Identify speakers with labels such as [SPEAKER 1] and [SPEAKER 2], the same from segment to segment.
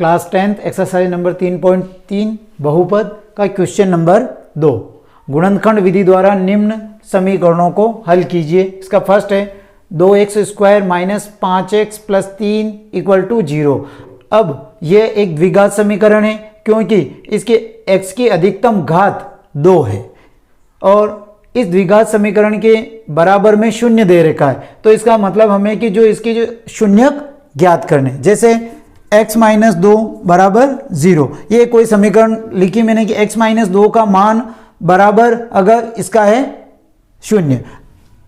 [SPEAKER 1] Class 10th exercise number 3.3 बहुपद का question number 2। गुणनखंड विधि द्वारा निम्न समीकरणों को हल कीजिए। इसका फर्स्ट है 2x² minus 5x plus 3 equal to 0। अब ये एक द्विघात समीकरण है क्योंकि इसके x की अधिकतम घात 2 है और इस द्विघात समीकरण के बराबर में शून्य दे रखा है। तो इसका मतलब हमें कि जो इसकी जो शून्यक ज्ञात करने, जैसे x माइनस 2 बराबर 0, ये कोई समीकरण लिखी मैंने कि x माइनस 2 का मान बराबर अगर इसका है शून्य।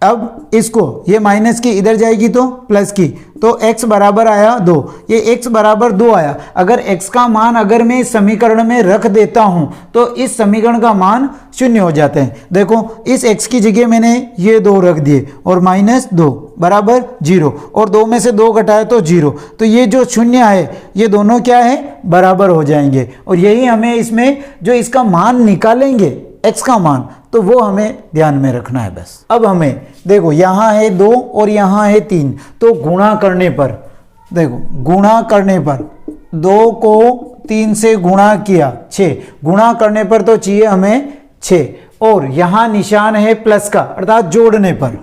[SPEAKER 1] अब इसको ये माइनस की इधर जाएगी तो प्लस की, तो x बराबर आया 2, ये x बराबर 2 आया। अगर x का मान अगर मैं इस समीकरण में रख देता हूं तो इस समीकरण का मान शून्य हो जाते हैं। देखो इस x की जगह मैंने ये 2 रख दिए और माइनस 2 बराबर 0 और 2 में से 2 घटाए तो 0। तो ये जो शून्य है ये दोनों क्या है, बराबर हो जाएंगे। और यही हमें इसमें जो इसका मान निकालेंगे x का मान, तो वो हमें ध्यान में रखना है बस। अब हमें देखो यहाँ है 2 और यहाँ है 3, तो गुणा करने पर, देखो गुणा करने पर 2 को 3 से गुणा किया 6, गुणा करने पर तो चाहिए हमें 6 और यहाँ निशान है प्लस का अर्थात जोड़ने पर,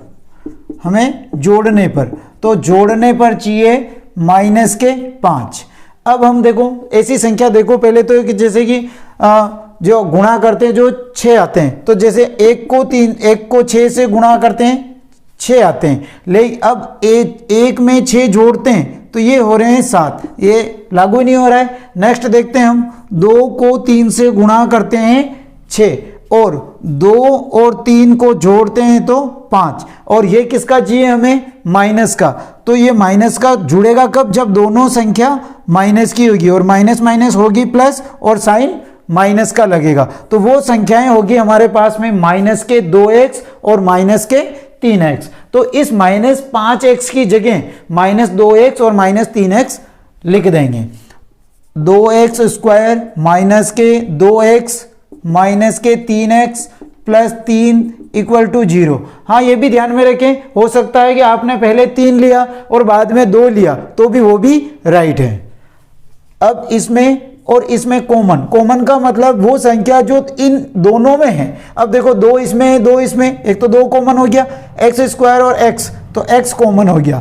[SPEAKER 1] हमें जोड़ने पर, तो जोड़ने पर चाहिए माइनस के 5। अब हम देखो ऐसी संख्या देखो पहले तो कि जैसे कि जो गुणा करते हैं जो 6 आते हैं, तो जैसे 1 को 6 से गुणा करते हैं 6 आते हैं, लेकिन अब 1 में 6 जोड़ते हैं तो ये हो रहे हैं 7, ये लागू नहीं हो रहा है। नेक्स्ट देखते हैं हम 2 को 3 से गुणा करते हैं 6 और 2 और 3 को जोड़ते हैं तो 5, और ये किसका चाहिए हमें, माइनस का। तो ये माइनस का जुड़ेगा कब, जब दोनों संख्या माइनस की होगी और माइनस माइनस होगी प्लस और साइन माइनस का लगेगा, तो वो संख्याएं होगी हमारे पास में माइनस के 2x और माइनस के 3x। तो इस माइनस 5x की जगह माइनस 2x और माइनस 3x लिख देंगे। 2x² माइनस के 2x माइनस के 3x प्लस 3 इक्वल टू 0। हाँ, ये भी ध्यान में रखें, हो सकता है कि आपने पहले 3 लिया और बाद में 2 लिया तो भी वो भी राइट है। अब इसमें और इसमें कॉमन का मतलब वो संख्या जो इन दोनों में है। अब देखो 2 इसमें है 2 इसमें, एक तो 2 कॉमन हो गया, x² और x, तो x कॉमन हो गया।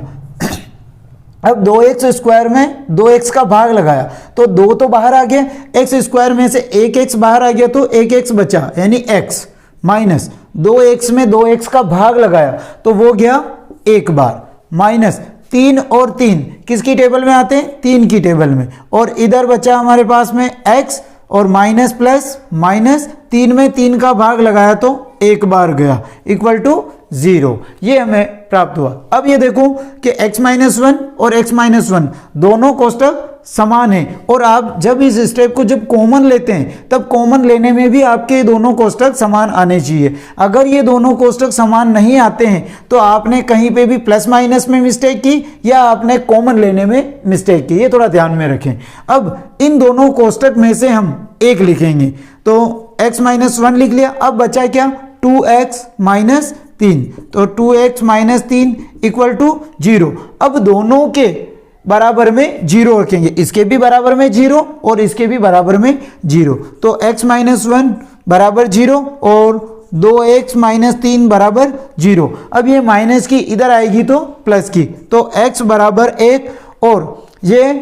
[SPEAKER 1] अब 2x² में 2x का भाग लगाया तो 2 तो बाहर आ गया, x² में से 1x बाहर आ गया तो 1x बचा, यानी x माइनस 2x में 2x का भाग लगाया तो वो गया 1 बार, माइनस 3 और 3 किसकी टेबल में आते हैं, 3 की टेबल में, और इधर बचा हमारे पास में x और माइनस प्लस माइनस 3 में 3 का भाग लगाया तो 1 बार गया इक्वल टू 0। ये हमें प्राप्त हुआ। अब ये देखो कि x-1 और x-1 दोनों कोष्टक समान है, और आप जब इस स्टेप को जब कॉमन लेते हैं तब कॉमन लेने में भी आपके दोनों कोष्टक समान आने चाहिए। अगर ये दोनों कोष्टक समान नहीं आते हैं तो आपने कहीं पे भी प्लस माइनस में मिस्टेक की या आपने कॉमन लेने में मिस्टेक की, ये थोड़ा ध्यान में रखें। अब इन दोनों कोष्टक में से हम 1 लिखेंगे, तो x-1 लिख लिया। अब बचा क्या, 2x माइनस 3, तो 2x माइनस 3 इक्वल टू 0। अब दोनों के बराबर में 0 रखेंगे, इसके भी बराबर में 0 और इसके भी बराबर में 0, तो x-1 बराबर 0 और 2x माइनस 3 बराबर 0। अब ये माइनस की इधर आएगी तो प्लस की, तो x बराबर 1 और ये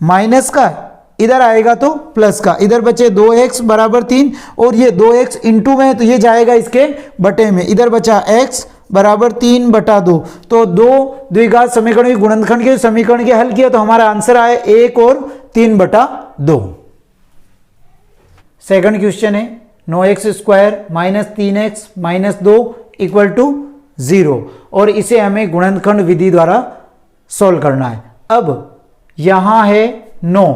[SPEAKER 1] माइनस का इधर आएगा तो प्लस का, इधर बचे 2x बराबर 3 और ये 2x इंटू में तो ये जाएगा इसके बटे में, इधर बचा x बराबर 3/2। तो 2 द्विघात समीकरण के गुणनखंड के समीकरण के हल किया तो हमारा आंसर आया 1 और 3/2। सेकंड क्वेश्चन है 9x² minus 3x minus 2 equal to 0, और इसे हमें गुणनखंड विधि द्वारा सोल्व करना है। अब यहां है 9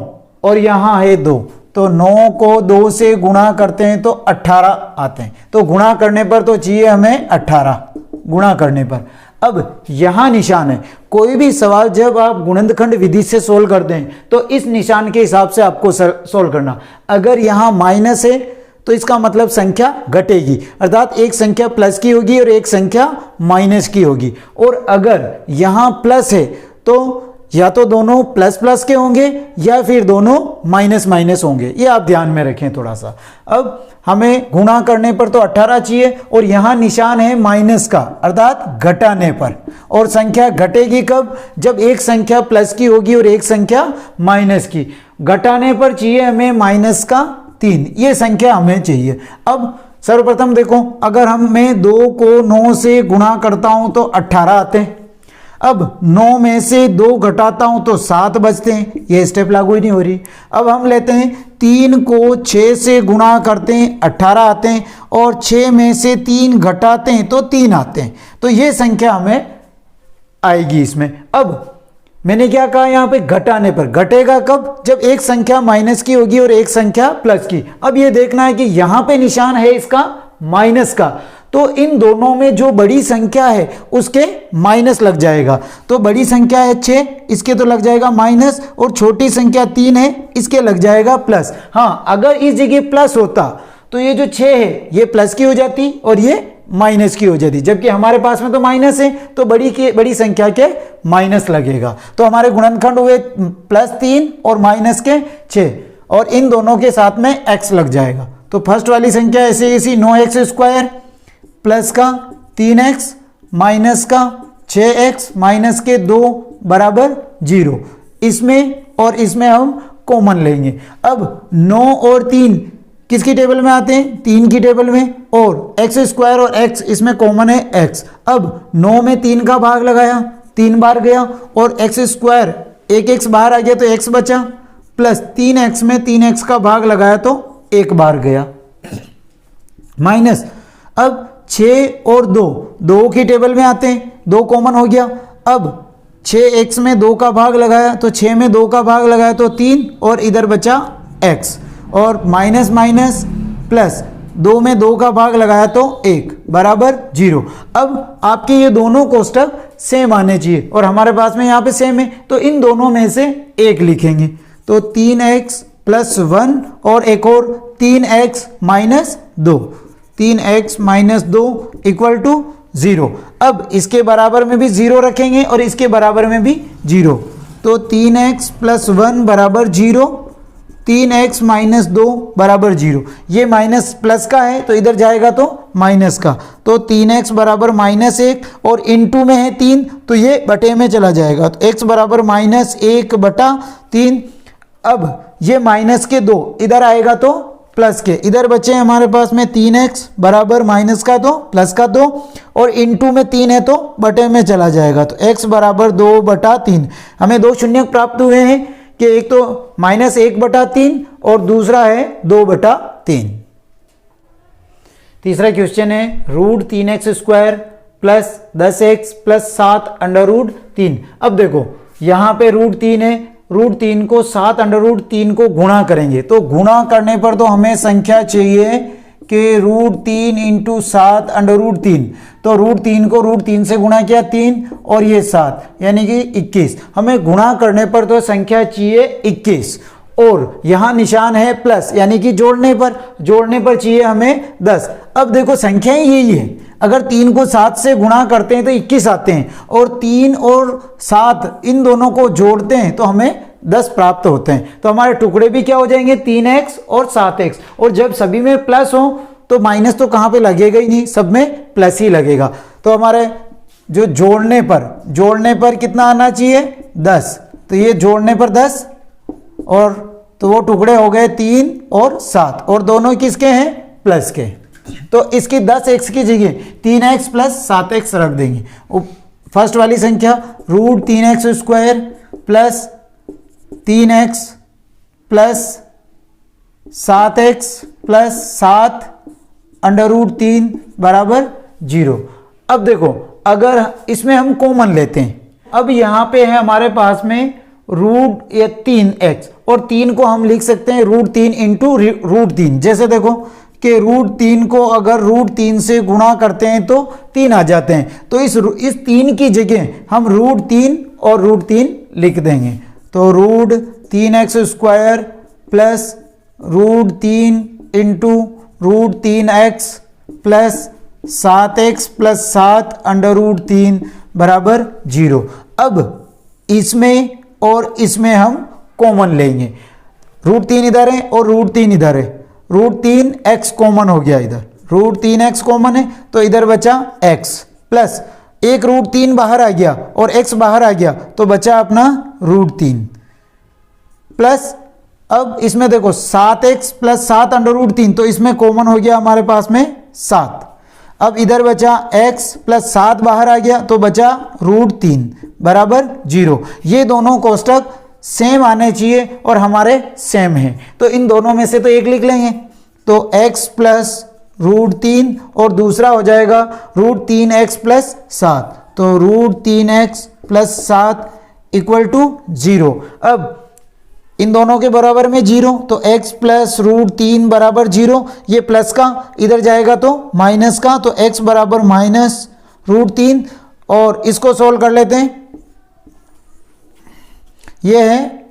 [SPEAKER 1] और यहां है 2, तो 9 को 2 से गुणा करते हैं तो 18 आते हैं, तो गुणा करने पर तो चाहिए हमें 18 गुणा करने पर। अब यहां निशान है, कोई भी सवाल जब आप गुणनखंड विधि से सोल्व करते हैं तो इस निशान के हिसाब से आपको सोल्व करना। अगर यहां माइनस है तो इसका मतलब संख्या घटेगी, अर्थात एक संख्या प्लस की होगी और एक संख्या माइनस की होगी, और अगर यहां प्लस है तो या तो दोनों प्लस प्लस के होंगे या फिर दोनों माइनस माइनस होंगे, ये आप ध्यान में रखें थोड़ा सा। अब हमें गुणा करने पर तो 18 चाहिए और यहाँ निशान है माइनस का, अर्थात घटाने पर। और संख्या घटेगी कब? जब एक संख्या प्लस की होगी और एक संख्या माइनस की। घटाने पर चाहिए हमें माइनस का 3, ये संख्या हमें चाहिए। अब सर्वप्रथम देखो, अगर हम मैं 2 को 9 से गुणा करता हूं तो 18 आते हैं। अब 9 में से 2 घटाता हूं तो 7 बचते हैं, ये स्टेप लागू ही नहीं हो रही। अब हम लेते हैं 3 को 6 से गुणा करते हैं, 18 आते हैं, और 6 में से 3 घटाते हैं तो 3 आते हैं, तो ये संख्या हमें आएगी इसमें। अब मैंने क्या कहा, यहाँ पे घटाने पर, घटेगा कब? जब एक संख्या माइनस की होगी और एक संख्या प्लस की। अब ये देखना है कि यहाँ पे निशान है इसका माइनस का, तो इन दोनों में जो बड़ी संख्या है उसके माइनस लग जाएगा। तो बड़ी संख्या है 6, इसके तो लग जाएगा माइनस, और छोटी संख्या 3 है, इसके लग जाएगा प्लस। हाँ, अगर इस जगह प्लस होता तो ये जो 6 है ये प्लस की हो जाती और ये माइनस की हो जाती, जबकि हमारे पास में तो माइनस है, तो बड़ी संख्या के माइनस लगेगा। तो हमारे गुणनखंड हुए +3 और माइनस के 6, और इन दोनों के साथ में x लग जाएगा। तो फर्स्ट वाली संख्या ऐसे ऐसी 9x² प्लस का 3x माइनस का 6x माइनस के 2 बराबर 0। इसमें और इसमें हम कॉमन लेंगे। अब 9 और 3 किसकी टेबल में आते हैं? 3 की टेबल में, और x² और x इसमें कॉमन है x। अब 9 में 3 का भाग लगाया, 3 बार गया, और x², एक x बाहर आ गया तो x बचा, प्लस 3x में 3x का भाग लगाया तो 1 बार गया, माइनस। अब 6 और 2 की टेबल में आते हैं, 2 कॉमन हो गया। अब 6x में 2 का भाग लगाया तो 6 में 2 का भाग लगाया तो 3, और इधर बचा x, और माइनस माइनस प्लस 2 में 2 का भाग लगाया तो 1 बराबर 0। अब आपके ये दोनों कोष्टक सेम आने चाहिए, और हमारे पास में यहाँ पे सेम है, तो इन दोनों में से एक लिखेंगे। तो 3x + 1 और एक और 3x - 2, 3x - 2 = 0। अब इसके बराबर में भी 0 रखेंगे और इसके बराबर में भी 0, तो 3x + 1 बराबर 0, 3x - 2 बराबर 0। ये माइनस प्लस का है तो इधर जाएगा तो माइनस का, तो 3x बराबर -1, और इनटू में है 3 तो ये बटे में चला जाएगा, तो x बराबर -1/3। अब ये माइनस के 2 इधर आएगा तो प्लस के, इधर बचे हमारे पास में 3x बराबर माइनस का 2 प्लस का 2, और इनटू में 3 है तो बटे में चला जाएगा, तो x बराबर 2/3। हमें 2 शून्य प्राप्त हुए हैं कि एक तो -1/3 और दूसरा है 2/3। तीसरा क्वेश्चन है √3x² + 10x + 7 √3। अब देखो यहाँ पे √3 है, √3 को 7 √3 को गुणा करेंगे, तो गुणा करने पर तो हमें संख्या चाहिए कि √3 × 7 √3, तो √3 को √3 से गुणा किया 3 और ये 7 यानी कि 21। हमें गुणा करने पर तो संख्या चाहिए 21, और यहाँ निशान है प्लस यानी कि जोड़ने पर चाहिए हमें 10। अब देखो संख्याएं यही है, अगर 3 को 7 से गुणा करते हैं तो 21 आते हैं, और 3 और 7 इन दोनों को जोड़ते हैं तो हमें 10 प्राप्त होते हैं। तो हमारे टुकड़े भी क्या हो जाएंगे? 3x और 7x, और जब सभी में प्लस हो तो माइनस तो कहाँ पे लगेगा ही नहीं, सब में प्लस ही लगेगा। तो हमारे जो जोड़ने पर कितना आना चाहिए? 10, तो ये जोड़ने पर 10, और तो वो टुकड़े हो गए 3 और 7, और दोनों किसके हैं? प्लस के। तो इसकी 10x की जगह 3x + 7x रख देंगे। फर्स्ट वाली संख्या √3x² + 3x + 7x + 7 √3 बराबर 0। अब देखो अगर इसमें हम कॉमन लेते हैं, अब यहाँ पे है हमारे पास में √3x, और 3 को हम लिख सकते हैं √3 × √3। जैसे देखो कि √3 को अगर √3 से गुणा करते हैं तो 3 आ जाते हैं, तो इस 3 की जगह हम √3 और √3 लिख देंगे। तो √3x² + √3 × √3x + 7x + 7 √3 बराबर 0। अब इसमें और इसमें हम कॉमन लेंगे। √3 इधर है और √3 इधर है, √3x कॉमन हो गया, इधर √3x कॉमन है तो इधर बचा x प्लस एक √3 बाहर आ गया और x बाहर आ गया तो बचा अपना √3 प्लस अब इसमें देखो 7x प्लस 7 √3 तो इसमें कॉमन हो गया हमारे पास में 7। अब इधर बचा x प्लस 7 बाहर आ गया तो बचा √3 बराबर 0। ये दोनों कोष्टक सेम आने चाहिए और हमारे सेम हैं तो इन दोनों में से तो एक लिख लेंगे, तो x प्लस √3 और दूसरा हो जाएगा √3x प्लस 7, तो √3x प्लस 7 इक्वल टू 0। अब इन दोनों के बराबर में 0 तो x प्लस √3 बराबर 0, ये प्लस का इधर जाएगा तो माइनस का, तो x बराबर माइनस √3 और इसको सोल्व कर लेते हैं। ये है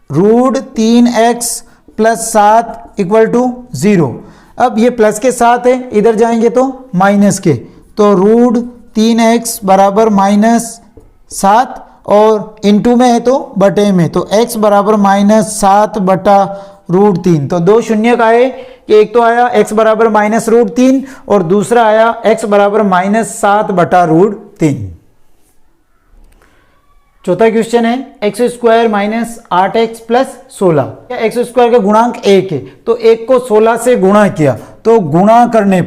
[SPEAKER 1] √3x प्लस 7 इक्वल टू 0। अब ये प्लस के साथ है, इधर जाएंगे तो माइनस के, तो √3x बराबर -7 और इनटू में है तो बटे में, तो x बराबर -7 बटा √3। तो दो शून्य का है कि एक तो आया x बराबर -√3 और दूसरा आया x बराबर -7 बटा √3। चौथा क्वेश्चन है x² - 8x प्लस 16। x² का गुणांक 1 है तो 1 को 16 से गुणा किया तो गुणा करने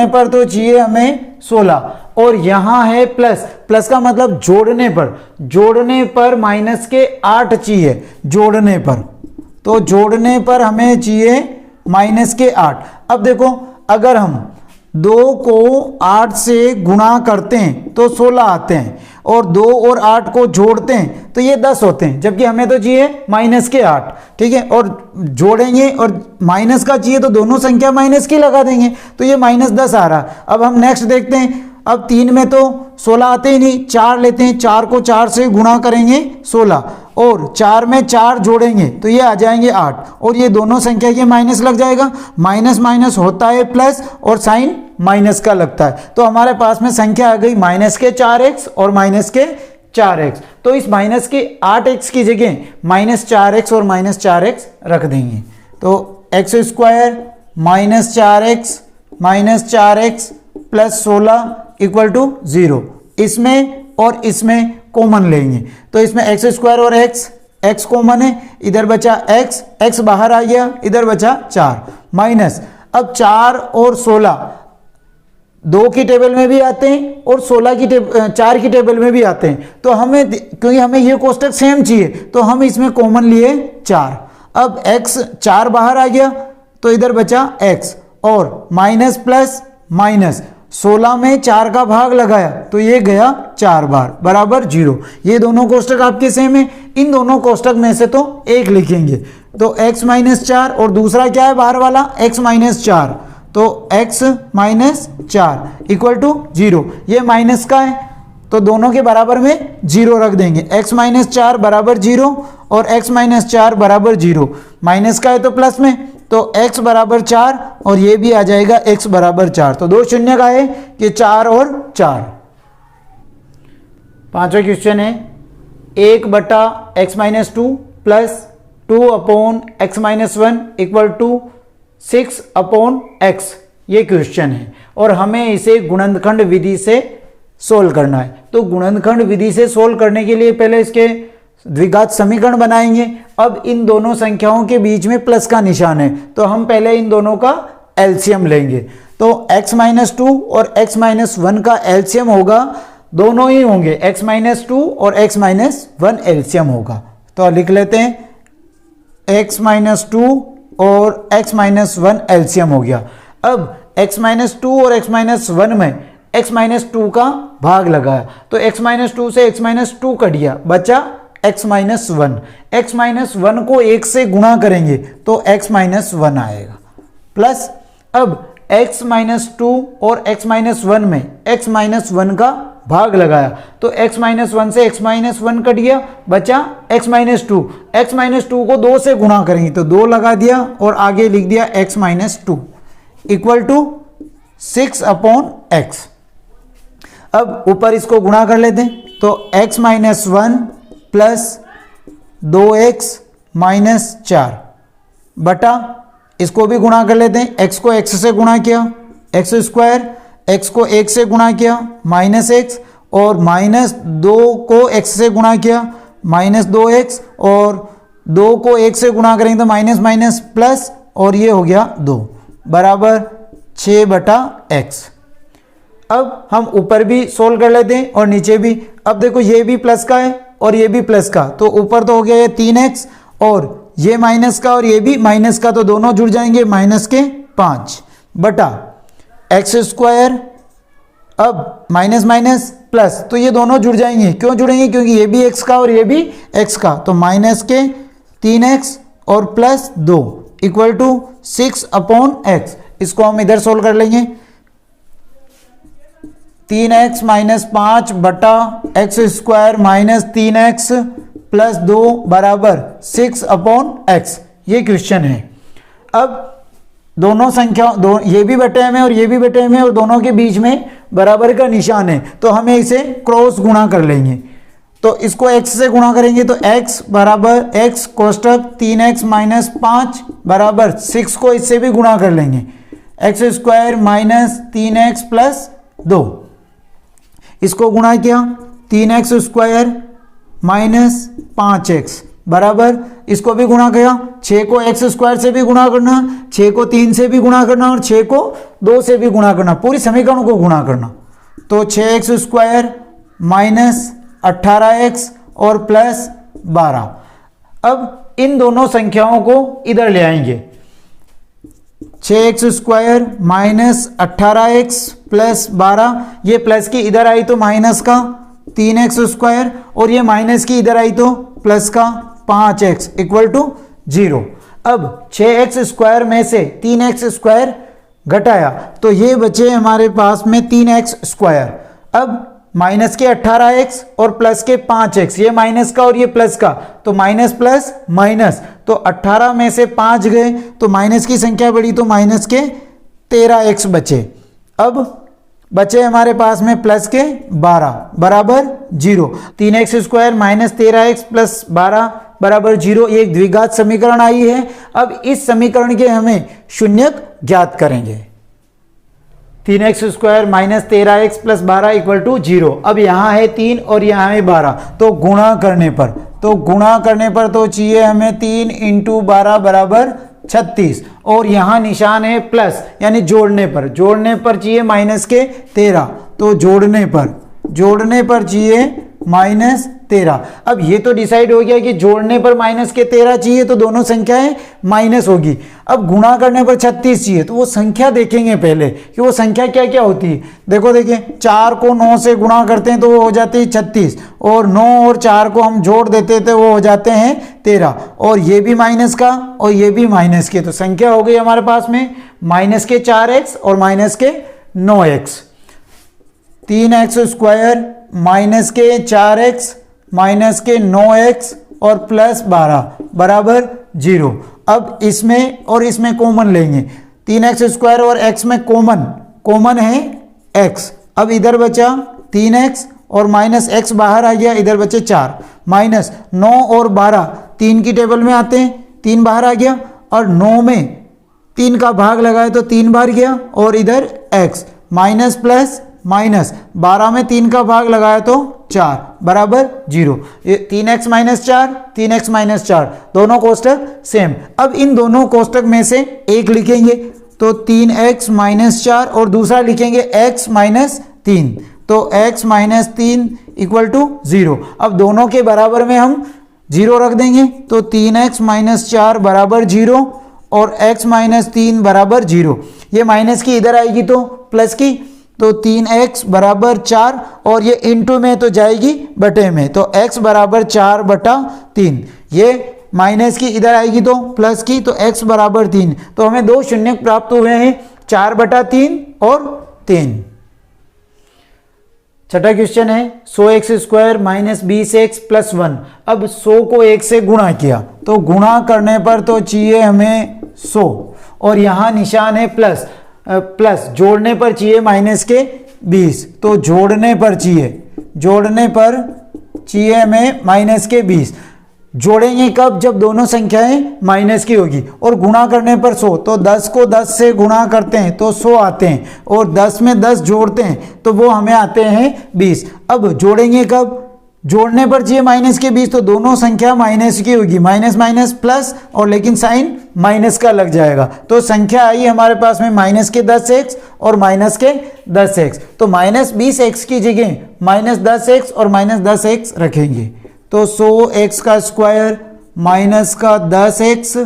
[SPEAKER 1] पर तो चाहिए हमें 16 और यहाँ है प्लस, प्लस का मतलब जोड़ने पर माइनस के 8 चाहिए, जोड़ने पर हमें चाहिए माइनस के 8। अब देखो अगर हम 2 को 8 से गुणा करते हैं तो 16 आते हैं और 2 और 8 को जोड़ते हैं तो ये 10 होते हैं, जबकि हमें तो चाहिए माइनस के 8, ठीक है। और जोड़ेंगे और माइनस का चाहिए तो दोनों संख्या माइनस की लगा देंगे तो ये -10 आ रहा। अब हम नेक्स्ट देखते हैं, अब 3 में तो 16 आते ही नहीं, 4 लेते हैं, 4 को 4 से गुणा करेंगे 16 और 4 में 4 जोड़ेंगे तो ये आ जाएंगे 8 और ये दोनों संख्या के माइनस लग जाएगा, माइनस माइनस होता है प्लस और साइन माइनस का लगता है, तो हमारे पास में संख्या आ गई -4x और -4x। तो इस माइनस के 8x की जगह -4x और -4x रख देंगे, तो x² -4x plus 16 equal to 0। इसमें और इसमें कॉमन लेंगे तो इसमें x² और x कॉमन है, इधर बचा x बाहर आ गया, इधर बचा 4 माइनस। अब 4 और 16 2 की टेबल में भी आते हैं और 4 की टेबल में भी आते हैं, तो हमें क्योंकि हमें ये कोष्टक सेम चाहिए तो हम इसमें कॉमन लिए 4। अब x 4 बाहर आ गया तो इधर बचा x और माइनस प्लस माइनस, 16 में 4 का भाग लगाया तो ये गया 4 बार बराबर 0। ये दोनों कोष्टक आपके सेम है, इन दोनों कोष्टक में से तो एक लिखेंगे, तो x -4 और दूसरा क्या है बाहर वाला x -4, तो x -4 इक्वल टू 0। ये माइनस का है तो दोनों के बराबर में 0 रख देंगे, x -4 बराबर 0 और x -4 बराबर 0, माइनस का है तो प्लस में, तो x बराबर 4 और ये भी आ जाएगा x बराबर 4। तो दो शून्य का है कि 4 और 4। पांचवा क्वेश्चन है 1/x-2 plus 2/x-1 equal to 6/x। ये क्वेश्चन है और हमें इसे गुणनखंड विधि से सोल्व करना है। तो गुणनखंड विधि से सोल्व करने के लिए पहले इसके द्विघात समीकरण बनाएंगे। अब इन दोनों संख्याओं के बीच में प्लस का निशान है तो हम पहले इन दोनों का एलसीएम लेंगे, तो x-2 और x-1 का एलसीएम होगा, दोनों ही होंगे, x-2 और x-1 एलसीएम होगा। तो लिख लेते हैं x-2 और x-1 एलसीएम हो गया। अब x-2 और x-1 में x-2 का भाग लगाया तो x-2 से x-2 कट गया, बचा x-1। x-1 को 1 से गुणा करेंगे तो x-1 आएगा, प्लस अब x-2 और x-1 में x-1 का भाग लगाया तो x-1 से x-1 कट गया, बचा x-2। x-2 को 2 से गुणा करेंगे तो 2 लगा दिया और आगे लिख दिया x-2 इक्वल टू 6/x। अब ऊपर इसको गुणा कर लेते हैं, तो x minus 1 plus 2x minus 4 बटा, इसको भी गुणा कर लेते हैं, x को x से गुणा किया एक्स स्क्वायर, x को 1 से गुणा किया माइनस x, और माइनस 2 को x से गुणा किया माइनस 2x, और 2 को 1 से गुणा करेंगे तो माइनस माइनस प्लस, और ये हो गया 2 बराबर 6 बटा x। अब हम ऊपर भी सोल्व कर लेते हैं और नीचे भी। अब देखो ये भी प्लस का है और ये भी प्लस का, तो ऊपर तो हो गया ये 3x, और ये माइनस का और ये भी माइनस का, तो दोनों जुड़ जाएंगे माइनस के 5 बटा एक्स स्क्वायर, अब माइनस माइनस प्लस, तो ये दोनों जुड़ जाएंगे। क्यों जुड़ेंगे? क्योंकि ये भी x का और ये भी x का, तो माइनस के 3x और plus 2 equal to 6 upon x। इसको हम इधर सोल्व कर लेंगे, 3x माइनस 5 बटा x square minus 3x plus 2 बराबर 6 अपॉन x। ये क्वेश्चन है। अब दोनों संख्या ये भी बटे में और ये भी बटे में, और दोनों के बीच में बराबर का निशान है, तो हमें इसे क्रॉस गुणा कर लेंगे। तो इसको x से गुणा करेंगे तो x बराबर x कोष्टक 3x माइनस 5 बराबर 6 को इससे भी गुणा कर लेंगे, x square minus 3x plus 2, इसको गुणा किया 3x स्क्वायर माइनस 5x बराबर, इसको भी गुणा किया, 6 को x स्क्वायर से भी गुणा करना, 6 को 3 से भी गुणा करना, और 6 को 2 से भी गुणा करना, पूरी समीकरण को गुणा करना। तो 6x स्क्वायर माइनस 18x और प्लस 12। अब इन दोनों संख्याओं को इधर ले आएंगे, 6x square minus 18x plus 12, ये प्लस की इधर आई तो माइनस का 3x स्क्वायर, और ये माइनस की इधर आई तो प्लस का 5x इक्वल टू 0। अब 6x स्क्वायर में से 3x स्क्वायर घटाया तो ये बचे हमारे पास में 3x स्क्वायर। अब माइनस के 18x और प्लस के 5x, ये माइनस का और ये प्लस का, तो माइनस प्लस माइनस, तो 18 में से 5 गए तो माइनस की संख्या बढ़ी तो माइनस के 13x बचे। अब बचे हमारे पास में प्लस के 12 बराबर 0। 3x square minus 13x plus 12 बराबर 0, एक द्विघात समीकरण आई है। अब इस समीकरण के हमें शून्यक ज्ञात करेंगे। 3x square minus 13x plus 12 equal to 0। अब यहाँ है 3 और यहाँ है 12, तो गुणा करने पर तो चाहिए हमें 3 इंटू 12 बराबर 36, और यहाँ निशान है प्लस, यानी जोड़ने पर चाहिए माइनस के 13, तो जोड़ने पर चाहिए माइनस 13। अब ये तो डिसाइड हो गया कि जोड़ने पर माइनस के 13 चाहिए, तो दोनों संख्याएं माइनस होगी। अब गुणा करने पर 36 चाहिए, तो वो संख्या देखेंगे पहले कि वो संख्या क्या क्या होती है। देखिए 4 को 9 से गुणा करते हैं तो वो हो जाते हैं 36, और 9 और 4 को हम जोड़ देते थे वो हो जाते हैं 13, और ये भी माइनस का और ये भी माइनस के, तो संख्या हो गई हमारे पास में माइनस के 4x और माइनस के 9x। 3x स्क्वायर माइनस के 4x माइनस के 9x और प्लस 12 बराबर 0। अब इसमें और इसमें कॉमन लेंगे, 3x स्क्वायर और x में कॉमन है x। अब इधर बचा 3x और माइनस x बाहर आ गया, इधर बचे 4 माइनस 9 और 12 3 की टेबल में आते हैं, 3 बाहर आ गया, और 9 में 3 का भाग लगाए तो 3 बाहर गया, और इधर x माइनस प्लस माइनस 12 में 3 का भाग लगाया तो 4 बराबर 0। 3x माइनस 4 3x माइनस 4, दोनों कोष्टक सेम। अब इन दोनों कोष्टक में से एक लिखेंगे तो 3x माइनस 4, और दूसरा लिखेंगे x माइनस 3, तो x माइनस 3 इक्वल टू 0। अब दोनों के बराबर में हम 0 रख देंगे, तो 3x माइनस 4 बराबर 0 और x माइनस 3 बराबर 0। ये माइनस की इधर आएगी तो प्लस की, तो 3x बराबर 4, और ये इंटू में तो जाएगी बटे में, तो x बराबर 4 बटा 3। ये माइनस की इधर आएगी तो प्लस की, तो x बराबर 3। तो हमें 2 शून्यक प्राप्त हुए हैं, 4 बटा 3 और 3। छठा क्वेश्चन है 100x square minus 20x plus 1। अब 100 को 1 से गुणा किया, तो गुणा करने पर तो चाहिए हमें 100, और यहाँ निशान है प्लस, जोड़ने पर चाहिए माइनस के 20, तो जोड़ने पर चाहिए जोड़ने पर चाहिए हमें माइनस के 20। जोड़ेंगे कब? जब दोनों संख्याएं माइनस की होगी। और गुणा करने पर 100, तो 10 को 10 से गुणा करते हैं तो 100 आते हैं, और 10 में 10 जोड़ते हैं तो वो हमें आते हैं 20। अब जोड़ेंगे कब? जोड़ने पर चाहिए माइनस के 20, तो दोनों संख्या माइनस की होगी, माइनस माइनस प्लस, और लेकिन साइन माइनस का लग जाएगा। तो संख्या आई हमारे पास में माइनस के 10x और माइनस के 10x। तो माइनस 20x की जगह माइनस 10x और माइनस 10x रखेंगे, तो 100x का स्क्वायर माइनस का 10x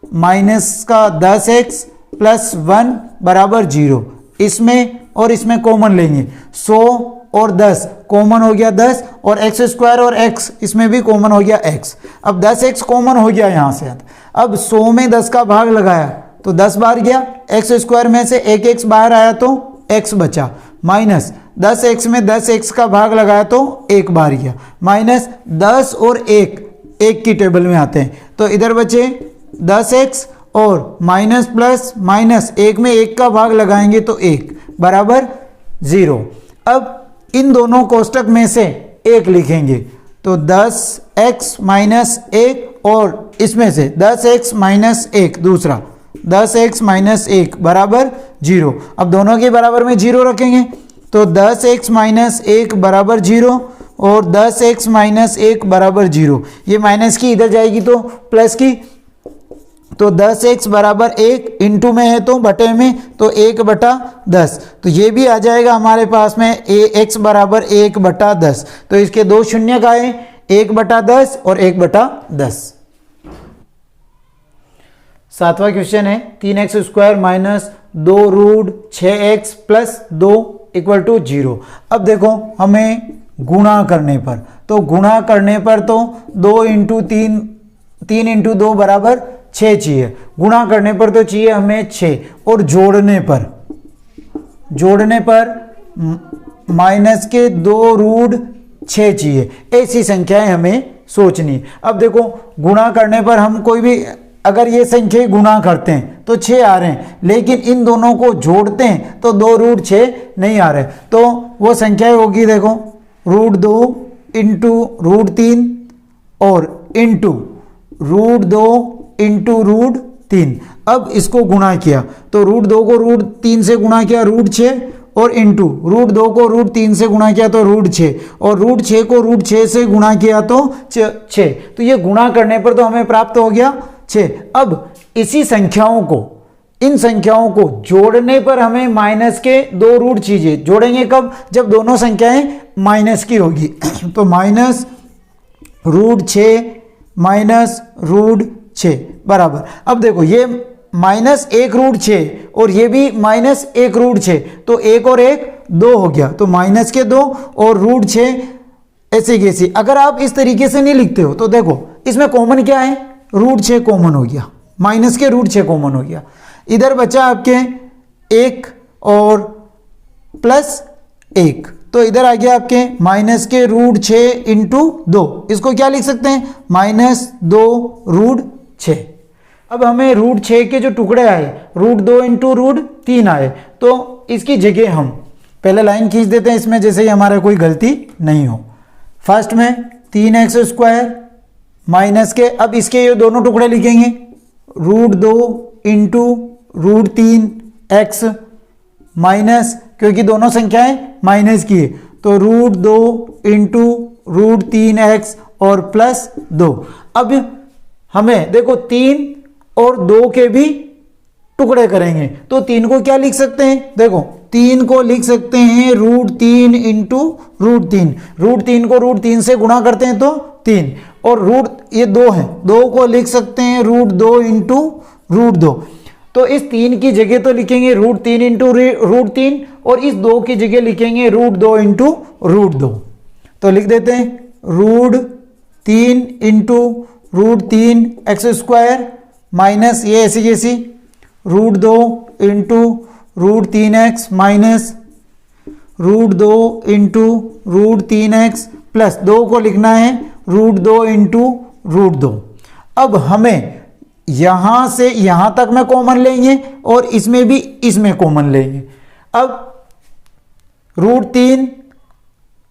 [SPEAKER 1] माइनस का 10x प्लस 1 बराबर 0। इसमें और इसमें कॉमन लेंगे, 100 और 10 कॉमन हो गया 10, और एक्स स्क्वायर और x इसमें भी कॉमन हो गया x। अब 10x कॉमन हो गया यहाँ से। अब 100 में 10 का भाग लगाया तो 10 बाहर गया, एक्स स्क्वायर में से एक x बाहर आया तो x बचा, माइनस 10x में 10x का भाग लगाया तो 1 बाहर गया, माइनस 10 और 1 की टेबल में आते हैं, तो इधर बचे 10x और माइनस प्लस माइनस 1 में 1 का भाग लगाएंगे तो 1 बराबर 0। अब इन दोनों कोष्टक में से 1 लिखेंगे, तो 10x माइनस 1 और इसमें से 10x माइनस 1 दूसरा 10x माइनस 1 बराबर 0। अब दोनों के बराबर में 0 रखेंगे, तो 10x माइनस 1 बराबर 0 और 10x माइनस 1 बराबर 0। ये माइनस की इधर जाएगी तो प्लस की, तो 10x बराबर 1 इंटू में है तो बटे में, तो 1 बटा 10। तो ये भी आ जाएगा हमारे पास में x बराबर 1 बटा 10। तो इसके दो शून्य का है, 1 बटा 10 और 1 बटा 10। सातवां क्वेश्चन है 3x square minus 2 root 6x plus 2 equal to 0। अब देखो हमें गुणा करने पर, तो गुणा करने पर तो 2 इंटू 3 3 इंटू 2 बराबर 6 चाहिए, गुणा करने पर तो चाहिए हमें 6, और जोड़ने पर माइनस के 2 रूट 6 चाहिए। ऐसी संख्याएं हमें सोचनी। अब देखो गुणा करने पर हम कोई भी अगर ये संख्या गुणा करते हैं तो 6 आ रहे हैं, लेकिन इन दोनों को जोड़ते हैं तो 2 रूट 6 नहीं आ रहे, तो वो संख्या होगी देखो रूट 2 इंटू रूट 3 और इंटू रूट 2 इंटू रूट 3। अब इसको गुणा किया तो रूट 2 को रूट 3 से गुणा किया रूट 6, और इंटू रूट 2 को रूट 3 से गुणा किया तो रूट 6, और रूट 6 को रूट 6 से गुणा किया तो 6। तो ये गुणा करने पर तो हमें प्राप्त हो गया 6। अब इसी संख्याओं को, इन संख्याओं को जोड़ने पर हमें माइनस के 2 रूट चाहिए। जोड़ेंगे कब? जब दोनों संख्याएं माइनस की होगी। तो माइनस रूट 6 माइनस रूट 6 बराबर, अब देखो ये माइनस 1 रूट 6 और ये भी माइनस 1 रूट 6, तो 1 और 1 2 हो गया, तो माइनस के 2 और रूट 6 ऐसे कैसे। अगर आप इस तरीके से नहीं लिखते हो तो देखो इसमें कॉमन क्या है, रूट 6 कॉमन हो गया, माइनस के रूट 6 कॉमन हो गया, इधर बचा आपके 1 और प्लस 1, तो इधर आ गया आपके माइनस के रूट 6 इंटू 2। इसको क्या लिख सकते हैं, माइनस 2 रूट 6। अब हमें रूट 6 के जो टुकड़े आए रूट 2 इंटू रूट 3 आए, तो इसकी जगह हम पहले लाइन खींच देते हैं इसमें, जैसे ही हमारा कोई गलती नहीं हो। फर्स्ट में 3x स्क्वायर माइनस के, अब इसके ये दोनों टुकड़े लिखेंगे root 2 into root 3x minus, क्योंकि दोनों संख्याएं माइनस की है, तो रूट 2 इंटू रूट 3x और प्लस 2। अब हमें देखो 3 और 2 के भी टुकड़े करेंगे, तो 3 को क्या लिख सकते हैं, देखो 3 को लिख सकते हैं रूट 3 इंटू रूट 3। रूट 3 को रूट 3 से गुणा करते हैं तो 3, और रूट ये 2 है, 2 को लिख सकते हैं रूट 2 इंटू रूट 2। तो इस 3 की जगह तो लिखेंगे रूट 3 इंटू रूट 3, और इस 2 की जगह लिखेंगे रूट 2 इंटू रूट 2। तो लिख देते हैं root 3 into root 3 x square minus ये ऐसी कैसी root 2 into root 3x minus root 2 into root 3x plus 2 को लिखना है रूट 2 इंटू रूट 2। अब हमें यहां से यहां तक में कॉमन लेंगे और इसमें भी इसमें कॉमन लेंगे। अब रूट 3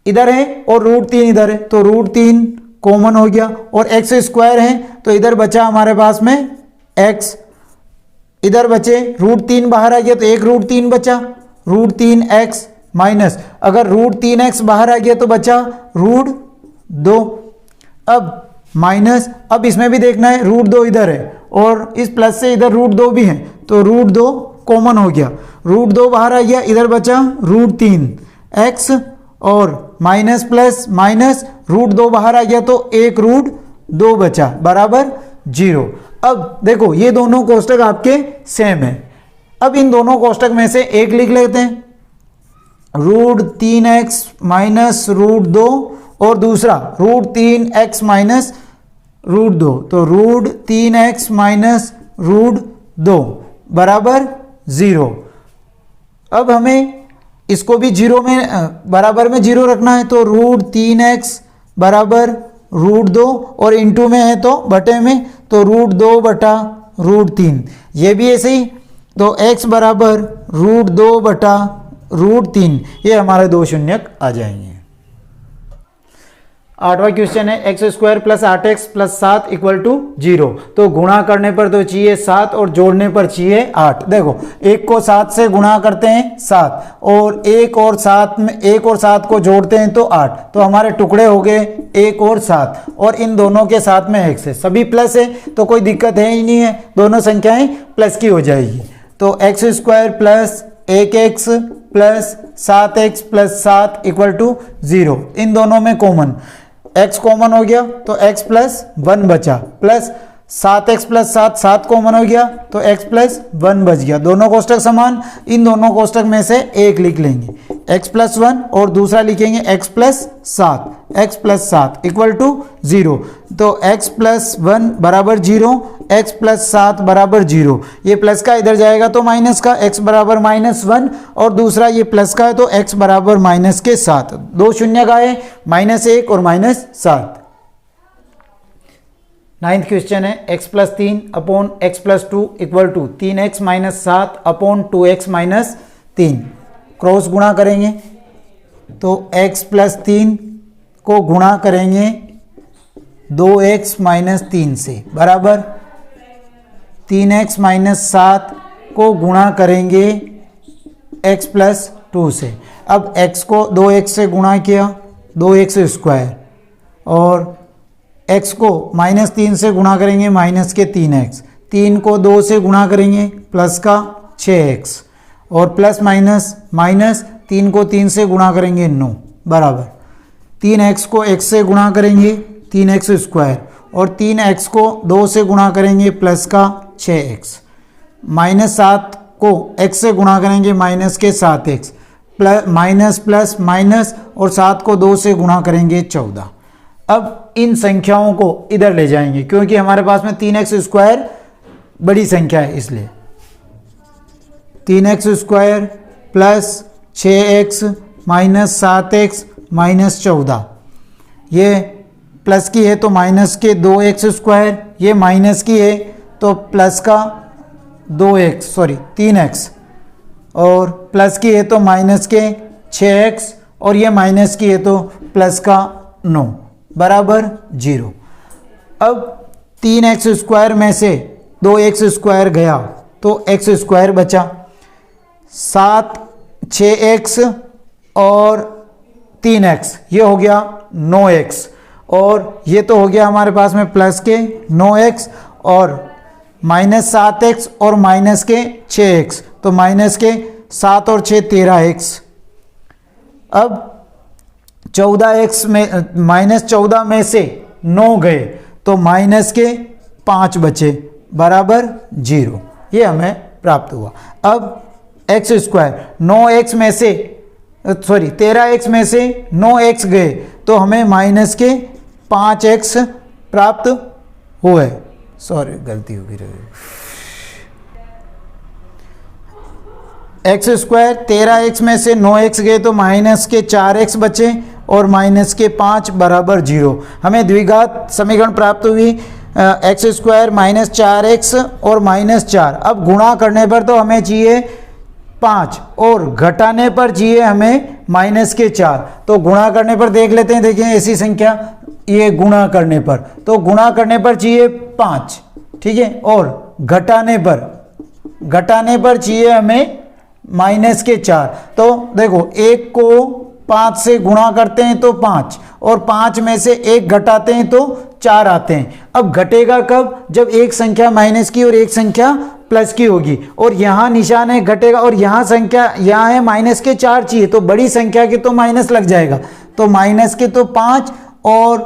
[SPEAKER 1] इधर है और √3 इधर है, तो √3 कॉमन हो गया और x स्क्वायर है तो इधर बचा हमारे पास में x, इधर बचे √3 बाहर आ गया तो एक √3 बचा, √3x माइनस अगर √3x बाहर आ गया तो बचा √2, अब माइनस, अब इसमें भी देखना है √2 इधर है और इस प्लस से इधर √2 भी है तो √2 कॉमन हो गया, √2 बाहर आ गया, इधर बचा √3x और माइनस प्लस माइनस √2 बाहर आ गया तो एक √2 बचा बराबर 0। अब देखो ये दोनों कोष्टक आपके सेम है, अब इन दोनों कोष्टक में से एक लिख लेते हैं √3x माइनस √2 और दूसरा √3x माइनस √2, तो √3x माइनस √2 बराबर 0। अब हमें इसको भी 0 में बराबर में 0 रखना है तो √3x बराबर √2 और इंटू में है तो बटे में तो √2 बटा √3, ये भी ऐसे ही तो x बराबर √2 बटा √3, ये हमारे दो शून्यक आ जाएंगे। 8वां क्वेश्चन है x square plus 8x plus 7 equal to 0, तो गुणा करने पर तो चाहिए 7 और जोड़ने पर चाहिए 8। देखो एक को 7 से गुणा करते हैं 7 और एक और 7 को जोड़ते हैं तो 8, तो हमारे टुकड़े हो गए 1 और 7 और इन दोनों के साथ में x है, सभी प्लस है तो कोई दिक्कत है ही नहीं है, दोनों संख्याएं प्लस की हो जाएगी। तो x square plus 1x plus 7x plus 7 equal to 0, इन दोनों में कॉमन x कॉमन हो गया तो x प्लस 1 बचा, प्लस 7x प्लस 7 कॉमन हो गया तो x प्लस 1 बच गया, दोनों कोष्टक समान, इन दोनों कोष्टक में से एक लिख लेंगे x प्लस 1 और दूसरा लिखेंगे x प्लस 7 इक्वल टू 0, तो x प्लस 1 बराबर 0, x प्लस 7 बराबर 0, ये प्लस का इधर जाएगा तो माइनस का, x बराबर -1 और दूसरा ये प्लस का है तो x बराबर माइनस के 7, दो शून्य का है -1 और -7। 9th क्वेश्चन है x plus 3 upon x plus 2 equal to 3x minus 7 upon 2x minus 3, cross गुणा करेंगे तो x प्लस 3 को गुणा करेंगे 2x माइनस 3 से बराबर 3x माइनस 7 को गुणा करेंगे x प्लस 2 से। अब x को 2x से गुणा किया 2x स्क्वायर और x को -3 से गुणा करेंगे माइनस के 3x, 3 को 2 से गुणा करेंगे प्लस का 6x और प्लस माइनस माइनस 3 को 3 से गुणा करेंगे 9 बराबर 3x को x से गुणा करेंगे 3x स्क्वायर और 3x को 2 से गुणा करेंगे प्लस का 6x, -7 को x से गुणा करेंगे माइनस के 7x, plus minus plus minus और 7 को 2 से गुणा करेंगे 14। अब इन संख्याओं को इधर ले जाएंगे क्योंकि हमारे पास में 3x स्क्वायर बड़ी संख्या है, इसलिए 3x square plus 6x minus 7x minus 14, ये प्लस की है तो माइनस के 2x स्क्वायर, ये माइनस की है तो प्लस का 3x और प्लस की है तो माइनस के 6x और ये माइनस की है तो प्लस का 9 बराबर 0। अब 3x स्क्वायर में से 2x स्क्वायर गया तो x स्क्वायर बचा, 6x और 3x ये हो गया 9x और ये तो हो गया हमारे पास में प्लस के 9x और -7x और माइनस के 6x, तो माइनस के 7 और 6 13x। अब 14x में -14 में से 9 गए तो माइनस के 5 बचे बराबर 0, ये हमें प्राप्त हुआ। अब x स्क्वायर 9x में से 13x में से 9x गए तो हमें माइनस के 5x प्राप्त हुए, गलती हो गई, x स्क्वायर 13x में से 9x गए तो माइनस के 4x बचे और माइनस के 5 बराबर 0। हमें द्विघात समीकरण प्राप्त हुई x स्क्वायर -4x और -4। अब गुणा करने पर तो हमें चाहिए 5 और घटाने पर चाहिए हमें माइनस के 4। तो गुणा करने पर देख लेते हैं, देखिए ऐसी संख्या ये गुणा करने पर, तो गुणा करने पर चाहिए 5, ठीक है, और घटाने पर चाहिए हमें माइनस के 4। तो देखो 1 को 5 से गुणा करते हैं तो 5, और 5 में से 1 घटाते हैं तो 4 आते हैं। अब घटेगा कब? जब एक संख्या माइनस की और एक संख्या प्लस की होगी, और यहाँ निशान है घटेगा, और यहाँ संख्या यहाँ है माइनस के 4 चाहिए, तो बड़ी संख्या के तो माइनस लग जाएगा, तो माइनस के तो 5 और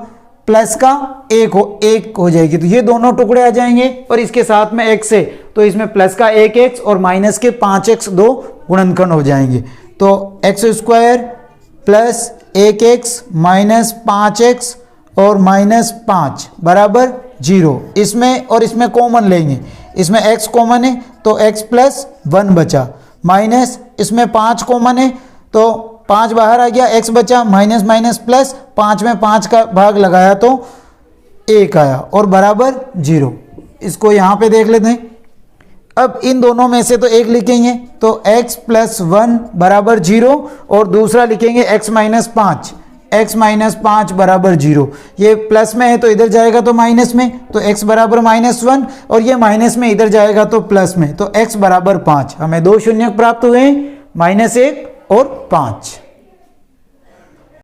[SPEAKER 1] प्लस का 1 हो जाएगी, तो ये दोनों टुकड़े आ जाएंगे, और इसके साथ में x है तो इसमें प्लस का 1x और माइनस के 5x दो गुणनखंड हो जाएंगे। तो x² plus 1x minus 5x और माइनस 5 बराबर 0। इसमें और इसमें कॉमन लेंगे, इसमें x कॉमन है तो x प्लस 1 बचा, माइनस इसमें 5 कॉमन है तो 5 बाहर आ गया, x बचा, माइनस माइनस प्लस, 5 में 5 का भाग लगाया तो 1 आया, और बराबर 0। इसको यहाँ पे देख लेते हैं। अब इन दोनों में से तो एक लिखेंगे तो x प्लस 1 बराबर 0, और दूसरा लिखेंगे x माइनस 5 बराबर 0। ये प्लस में है तो इधर जाएगा तो माइनस में, तो x बराबर -1, और ये माइनस में इधर जाएगा तो प्लस में, तो x बराबर 5। हमें 2 शून्य प्राप्त हुए, -1 और 5।